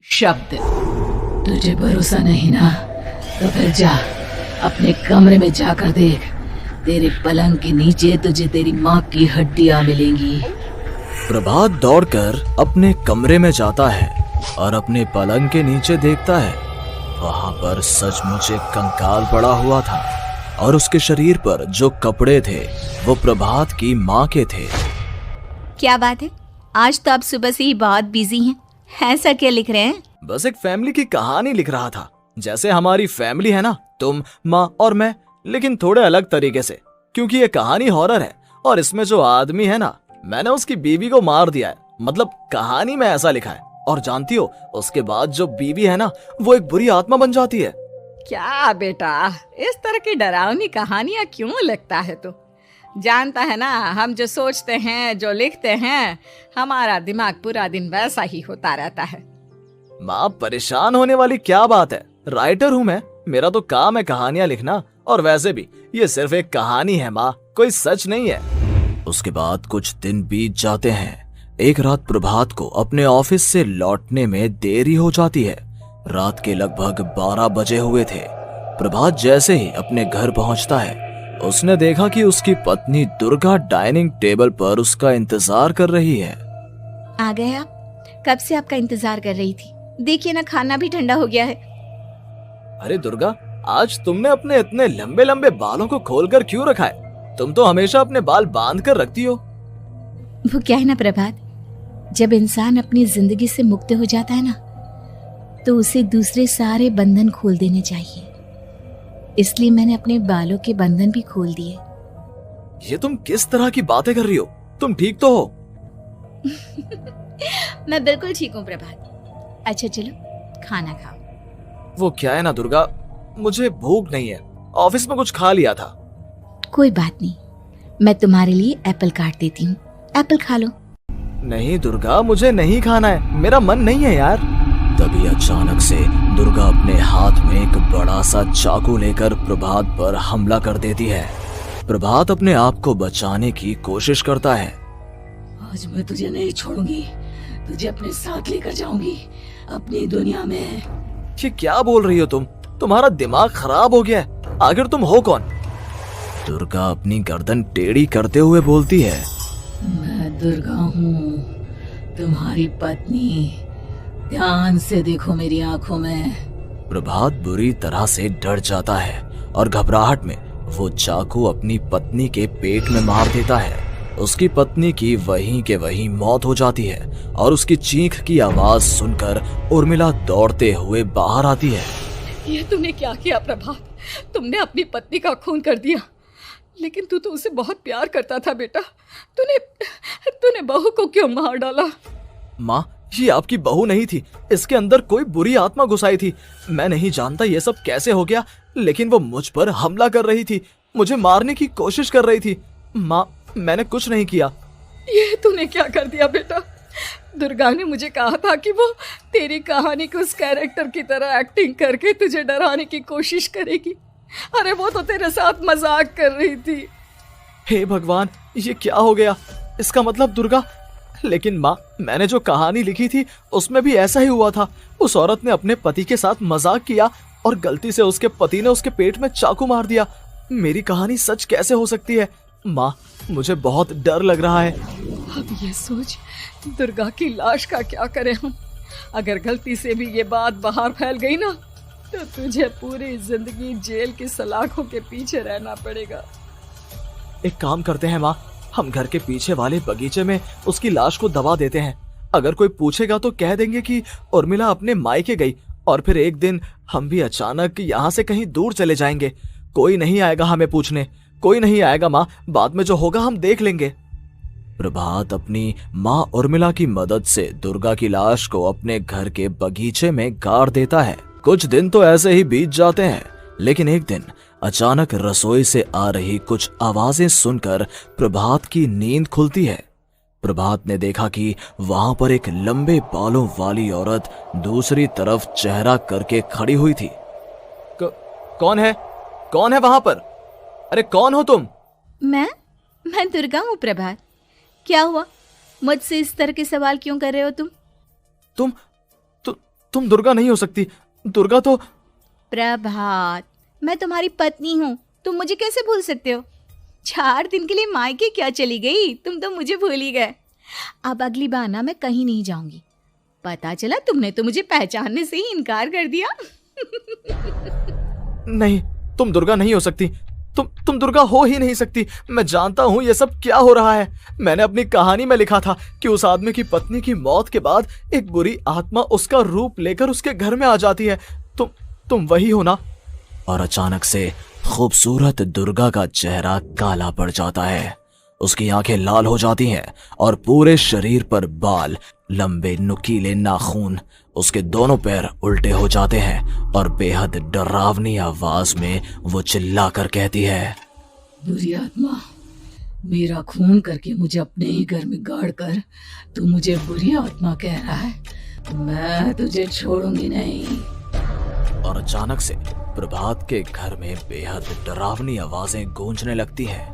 शब्द। तुझे भरोसा नहीं ना, तो फिर जा अपने कमरे में जाकर देख। तेरे पलंग के नीचे तुझे तेरी माँ की हड्डियां मिलेंगी। प्रभात दौड़कर अपने कमरे में जाता है और अपने पलंग के नीचे देखता है। वहां पर सचमुच एक कंकाल पड़ा हुआ था और उसके शरीर पर जो कपड़े थे वो प्रभात की माँ के थे। क्या बात है, आज तो आप सुबह से ही बहुत बिजी हैं। ऐसा क्या लिख रहे हैं? बस एक फैमिली की कहानी लिख रहा था। जैसे हमारी फैमिली है ना, तुम, माँ और मैं, लेकिन थोड़े अलग तरीके से। क्योंकि ये कहानी हॉरर है और इसमें जो आदमी है ना, मैंने उसकी बीवी को मार दिया है। मतलब कहानी में ऐसा लिखा है। और जानती हो, उसके बाद जो बीवी है ना, वो एक बुरी आत्मा बन जाती है। क्या बेटा, इस तरह की डरावनी कहानियां क्यों लिखता है तू? जानता है ना, हम जो सोचते हैं, जो लिखते हैं, हमारा दिमाग पूरा दिन वैसा ही होता रहता है। माँ, परेशान होने वाली क्या बात है? राइटर हूँ मैं, मेरा तो काम है कहानियां लिखना। और वैसे भी ये सिर्फ एक कहानी है माँ, कोई सच नहीं है। उसके बाद कुछ दिन बीत जाते हैं। एक रात प्रभात को अपने ऑफिस से लौटने में देरी हो जाती है। रात के लगभग 12 बजे हुए थे। प्रभात जैसे ही अपने घर पहुंचता है, उसने देखा कि उसकी पत्नी दुर्गा डाइनिंग टेबल पर उसका इंतजार कर रही है। आ गए आप? कब से आपका इंतजार कर रही थी। देखिए ना, खाना भी ठंडा हो गया है। अरे दुर्गा, आज तुमने अपने इतने लंबे लंबे बालों को खोलकर क्यों रखा है? तुम तो हमेशा अपने बाल बांध कर रखती हो। वो क्या है ना प्रभात, जब इंसान अपनी जिंदगी से मुक्त हो जाता है ना, तो उसे दूसरे सारे बंधन खोल देने चाहिए। इसलिए मैंने अपने बालों के बंधन भी खोल दिए। ये तुम किस तरह की बातें कर रही हो? तुम ठीक तो हो? मैं बिल्कुल ठीक हूँ प्रभात। अच्छा चलो खाना खाओ। वो क्या है ना दुर्गा, मुझे भूख नहीं है। ऑफिस में कुछ खा लिया था। कोई बात नहीं, मैं तुम्हारे लिए एप्पल काट देती हूँ, एप्पल खा लो। नहीं दुर्गा, मुझे नहीं खाना है, मेरा मन नहीं है यार। तभी अचानक से दुर्गा अपने हाथ में एक बड़ा सा चाकू लेकर प्रभात पर हमला कर देती है। प्रभात अपने आप को बचाने की कोशिश करता है। आज मैं तुझे नहीं छोड़ूंगी, तुझे अपने साथ लेकर जाऊंगी अपनी दुनिया में। ये क्या बोल रही हो तुम? तुम्हारा दिमाग खराब हो गया है। आखिर तुम हो कौन? दुर्गा अपनी गर्दन टेढ़ी करते हुए बोलती है। मैं दुर्गा हूँ, तुम्हारी पत्नी। ध्यान से देखो मेरी आंखों में। प्रभात बुरी तरह से डर जाता है और घबराहट में वो चाकू अपनी पत्नी के पेट में मार देता है। उसकी पत्नी की वहीं के वहीं मौत हो जाती है और उसकी चीख की आवाज सुनकर उर्मिला दौड़ते हुए बाहर आती है। ये तूने क्या किया प्रभात? तुमने अपनी पत्नी का खून कर दिया। लेकिन तू तो उसे बहुत प्यार करता था बेटा। तूने बहू को क्यों मार डाला? माँ, ये आपकी बहू नहीं थी, इसके अंदर कोई बुरी आत्मा घुसाई थी। मैं नहीं जानता ये सब कैसे हो गया, लेकिन वो मुझ पर हमला कर रही थी, मुझे मारने की कोशिश कर रही थी। माँ, मैंने कुछ नहीं किया। ये तूने क्या कर दिया बेटा? दुर्गा ने मुझे कहा था कि वो तेरी कहानी के उस कैरेक्टर की तरह एक्टिंग करके तुझे डराने की कोशिश करेगी। अरे वो तो तेरे साथ मजाक कर रही थी। हे भगवान, ये क्या हो गया? इसका मतलब दुर्गा। लेकिन माँ, मैंने जो कहानी लिखी थी उसमें भी ऐसा ही हुआ था। उस औरत ने अपने पति के साथ मजाक किया और गलती से उसके पति ने उसके पेट में चाकू मार दिया। मेरी कहानी सच कैसे हो सकती है? माँ, मुझे बहुत डर लग रहा है। अब ये सोच, दुर्गा की लाश का क्या करें हम? अगर गलती से भी ये बात बाहर फैल गई ना, तो तुझे पूरी जिंदगी जेल की सलाखों के पीछे रहना पड़ेगा। एक काम करते हैं माँ, हम घर के पीछे वाले बगीचे में उसकी लाश को दबा देते हैं। अगर कोई पूछेगा तो कह देंगे कि उर्मिला अपने मायके गई और फिर एक दिन हम भी अचानक यहाँ से कहीं दूर चले जाएंगे। कोई नहीं आएगा हमें पूछने, कोई नहीं आएगा माँ, बाद में जो होगा हम देख लेंगे। प्रभात अपनी माँ उर्मिला की मदद से दुर्गा की लाश को अपने घर के बगीचे में गाड़ देता है। कुछ दिन तो ऐसे ही बीत जाते हैं, लेकिन एक दिन अचानक रसोई से आ रही कुछ आवाजें सुनकर प्रभात की नींद खुलती है। प्रभात ने देखा कि वहां पर एक लंबे बालों वाली औरत दूसरी तरफ चेहरा करके खड़ी हुई थी। कौन है? कौन है वहां पर? अरे कौन हो तुम? मैं दुर्गा हूँ प्रभात। क्या हुआ, मुझसे इस तरह के सवाल क्यों कर रहे हो तुम? तुम दुर्गा नहीं हो सकती। दुर्गा तो प्रभात, मैं तुम्हारी पत्नी हूँ, तुम मुझे कैसे भूल सकते हो? 4 दिन के लिए मायके क्या चली गई, तुम तो मुझे भूल ही गए। अब अगली बार ना मैं कहीं नहीं जाऊंगी। पता चला तुमने तो मुझे पहचानने से ही इनकार कर दिया। नहीं, तुम दुर्गा नहीं हो सकती। तुम दुर्गा हो ही नहीं सकती। मैं जानता हूँ ये सब क्या हो रहा है। मैंने अपनी कहानी में लिखा था कि उस आदमी की पत्नी की मौत के बाद एक बुरी आत्मा उसका रूप लेकर उसके घर में आ जाती है। तुम वही हो ना? और अचानक से खूबसूरत दुर्गा का चेहरा काला पड़ जाता है। उसकी आंखें लाल हो जाती हैं और पूरे शरीर पर बाल, लंबे नुकीले नाखून, उसके दोनों पैर उल्टे हो जाते हैं और बेहद डरावनी आवाज में वो चिल्लाकर कहती है, बुरी आत्मा, मेरा खून करके मुझे अपने ही घर में गाड़ कर तू मुझे बुरी आत्मा कह रहा है? मैं तुझे छोड़ूंगी नहीं। और अचानक से प्रभात के घर में बेहद डरावनी आवाजें गूंजने लगती हैं।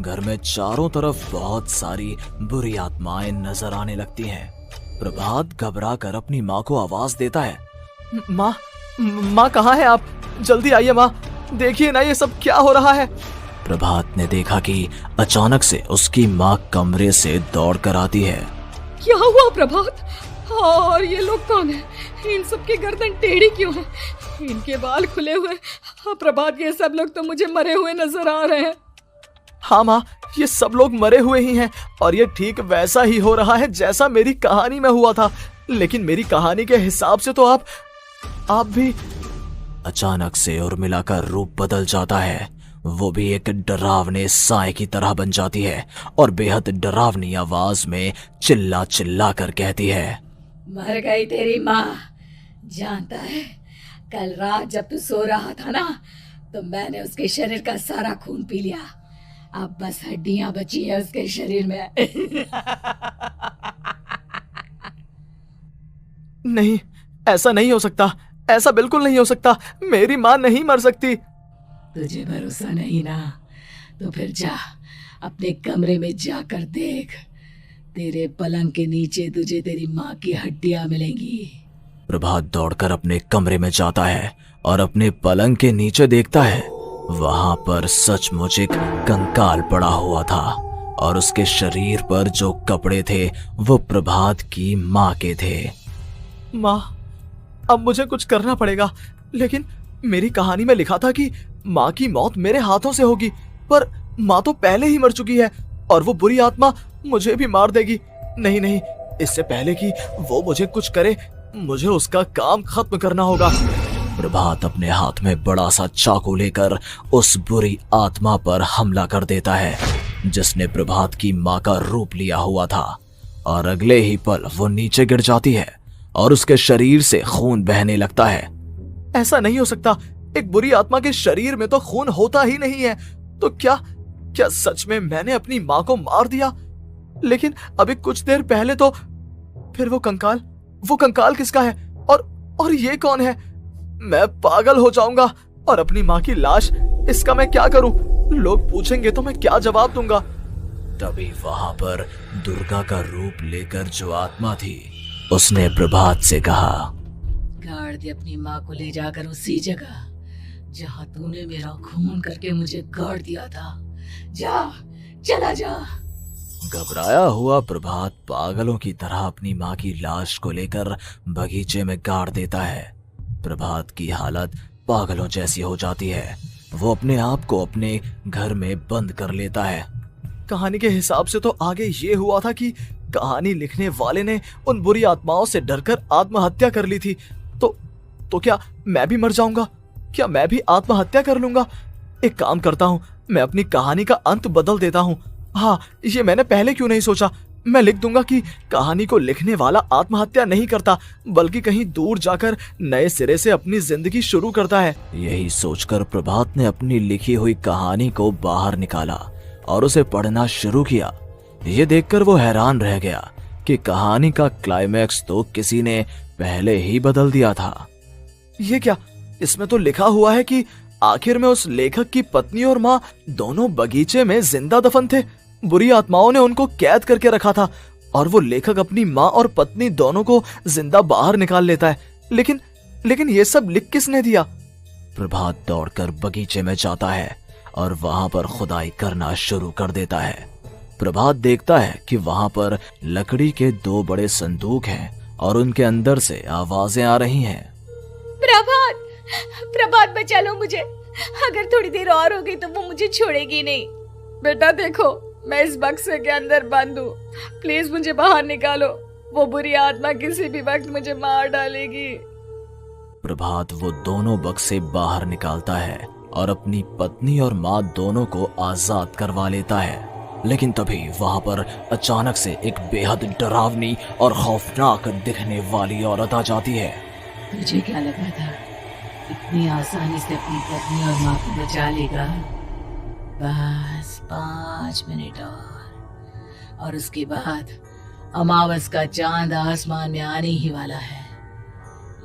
घर में चारों तरफ बहुत सारी बुरी आत्माएं नजर आने लगती हैं। प्रभात घबरा कर अपनी माँ को आवाज देता है, माँ कहाँ है आप? जल्दी आइए माँ, देखिए ना ये सब क्या हो रहा है। प्रभात ने देखा कि अचानक से उसकी माँ कमरे से दौड़ कर आती है। क्या हुआ प्रभात? और ये लोग कौन है? इन सब की गर्दन टेढ़ी क्यों है? इनके बाल खुले हुए। हाँ प्रभात, ये सब लोग तो मुझे मरे हुए नजर आ रहे हैं। हाँ माँ, ये सब लोग मरे हुए ही हैं और ये ठीक वैसा ही हो रहा है जैसा मेरी कहानी में हुआ था। लेकिन मेरी कहानी के हिसाब से तो आप भी। अचानक से उर्मिला का रूप बदल जाता है। वो भी एक डरावने साए की तरह बन जाती है और बेहद डरावनी आवाज में चिल्ला चिल्ला कर कहती है, मर गई तेरी माँ। जानता है, कल रात जब तू सो रहा था ना, तो मैंने उसके शरीर का सारा खून पी लिया। अब बस हड्डियां बची है उसके शरीर में। नहीं, ऐसा नहीं हो सकता। ऐसा बिल्कुल नहीं हो सकता। मेरी माँ नहीं मर सकती। तुझे भरोसा नहीं ना? तो फिर जा, अपने कमरे में जाकर देख। तेरे पलंग के नीचे तुझे तेरी माँ की हड्डियां मिलेंगी। प्रभात दौड़कर अपने कमरे में जाता है और अपने पलंग के नीचे देखता है। वहां पर सचमुच एक कंकाल पड़ा हुआ था और उसके शरीर पर जो कपड़े थे वो प्रभात की माँ के थे। माँ, अब मुझे कुछ करना पड़ेगा। लेकिन मेरी कहानी में लिखा था कि माँ की मौत मेरे हाथों से होगी, पर माँ तो पहले ही मर चुकी है और वो बुरी आत्मा मुझे भी मार देगी। नहीं, इससे पहले कि वो मुझे कुछ करे, मुझे उसका काम खत्म करना होगा। प्रभात अपने हाथ में बड़ा सा चाकू लेकर उस बुरी आत्मा पर हमला कर देता है जिसने प्रभात की माँ का रूप लिया हुआ था, और अगले ही पल वो नीचे गिर जाती है और उसके शरीर से खून बहने लगता है। ऐसा नहीं हो सकता। एक बुरी आत्मा के शरीर में तो खून होता ही नहीं है। तो क्या सच में मैंने अपनी माँ को मार दिया? लेकिन अभी कुछ देर पहले तो फिर वो कंकाल किसका है? और ये कौन है? मैं पागल हो जाऊंगा। और अपनी माँ की लाश, इसका मैं क्या करूं? लोग पूछेंगे तो मैं क्या जवाब दूंगा? तभी वहां पर दुर्गा का रूप लेकर जो आत्मा थी उसने प्रभात से कहा, गाड़ दे अपनी माँ को ले जाकर उसी जगह जहाँ तूने मेरा खून करके मुझे गाड़ दिया था। जा, चला जा। घबराया हुआ प्रभात पागलों की तरह अपनी माँ की लाश को लेकर बगीचे में गाड़ देता है। प्रभात की हालत पागलों जैसी हो जाती है। वो अपने आप को अपने घर में बंद कर लेता है। कहानी के हिसाब से तो आगे ये हुआ था कि कहानी लिखने वाले ने उन बुरी आत्माओं से डरकर आत्महत्या कर ली थी। तो क्या मैं भी मर जाऊंगा? क्या मैं भी आत्महत्या कर लूंगा? एक काम करता हूँ, मैं अपनी कहानी का अंत बदल देता हूँ। हाँ, ये मैंने पहले क्यों नहीं सोचा। मैं लिख दूंगा कि कहानी को लिखने वाला आत्महत्या नहीं करता, बल्कि कहीं दूर जाकर नए सिरे से अपनी जिंदगी शुरू करता है। यही सोचकर प्रभात ने अपनी लिखी हुई कहानी को बाहर निकाला और उसे पढ़ना शुरू किया। ये देखकर वो हैरान रह गया कि कहानी का क्लाइमैक्स तो किसी ने पहले ही बदल दिया था। ये क्या? इसमें तो लिखा हुआ है कि आखिर में उस लेखक की पत्नी और माँ दोनों बगीचे में जिंदा दफन थे। बुरी आत्माओं ने उनको कैद करके रखा था और वो लेखक अपनी माँ और पत्नी दोनों को जिंदा बाहर निकाल लेता है। लेकिन ये सब लिख किसने दिया? प्रभात दौड़कर बगीचे में जाता है और वहां पर खुदाई करना शुरू कर देता है। प्रभात देखता है कि वहां पर लकड़ी के 2 बड़े संदूक हैं और उनके अंदर से आवाजें आ रही हैं। प्रभात बचा लो मुझे, अगर थोड़ी देर और हो गई तो वो मुझे छोड़ेगी नहीं। बेटा देखो, मैं इस बक्से के अंदर बंद हूँ, प्लीज मुझे बाहर निकालो, वो बुरी आत्मा किसी भी वक्त मुझे मार डालेगी। प्रभात वो दोनों बक्से बाहर निकालता है और अपनी पत्नी और माँ दोनों को आजाद करवा लेता है। लेकिन तभी वहां पर अचानक से एक बेहद डरावनी और खौफनाक दिखने वाली औरत आ जाती है। तुझे क्या लगा था इतनी आसानी से अपनी पत्नी और माँ को बचा लेगा? बस 5 मिनट और उसके बाद अमावस का चांद आसमान में आने ही वाला है।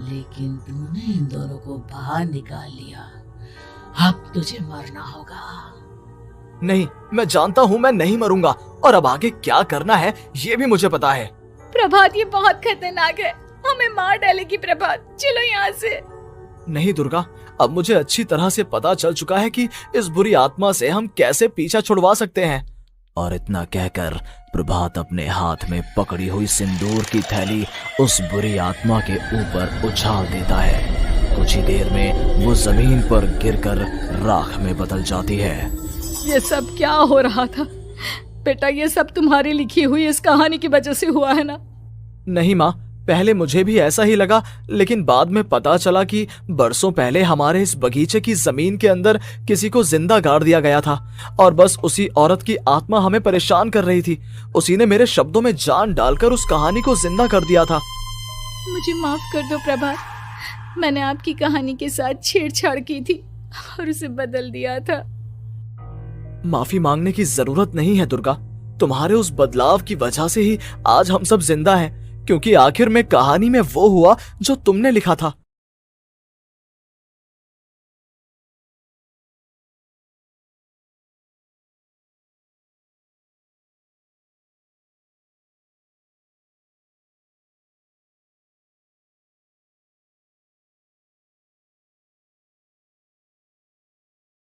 लेकिन तूने इन दोनों को बाहर निकाल लिया, अब तुझे मरना होगा। नहीं, मैं जानता हूँ मैं नहीं मरूंगा, और अब आगे क्या करना है ये भी मुझे पता है। प्रभात, ये बहुत खतरनाक है, हमें मार डालेगी। प्रभात चलो यहाँ से। नहीं दुर्गा, अब मुझे अच्छी तरह से पता चल चुका है कि इस बुरी आत्मा से हम कैसे पीछा छुड़वा सकते हैं। और इतना कहकर प्रभात अपने हाथ में पकड़ी हुई सिंदूर की थैली उस बुरी आत्मा के ऊपर उछाल देता है। कुछ ही देर में वो जमीन पर गिरकर राख में बदल जाती है। ये सब क्या हो रहा था बेटा? ये सब तुम्हारी लिखी हुई इस कहानी की वजह से हुआ है ना? नहीं माँ, पहले मुझे भी ऐसा ही लगा, लेकिन बाद में पता चला कि बरसों पहले हमारे इस बगीचे की जमीन के अंदर किसी को जिंदा गाड़ दिया गया था और बस उसी औरत की आत्मा हमें परेशान कर रही थी। उसी ने मेरे शब्दों में जान डालकर उस कहानी को जिंदा कर दिया था। मुझे माफ कर दो प्रभात, मैंने आपकी कहानी के साथ छेड़छाड़ की थी और उसे बदल दिया था। माफी मांगने की जरूरत नहीं है दुर्गा, तुम्हारे उस बदलाव की वजह से ही आज हम सब जिंदा हैं, क्योंकि आखिर में कहानी में वो हुआ जो तुमने लिखा था।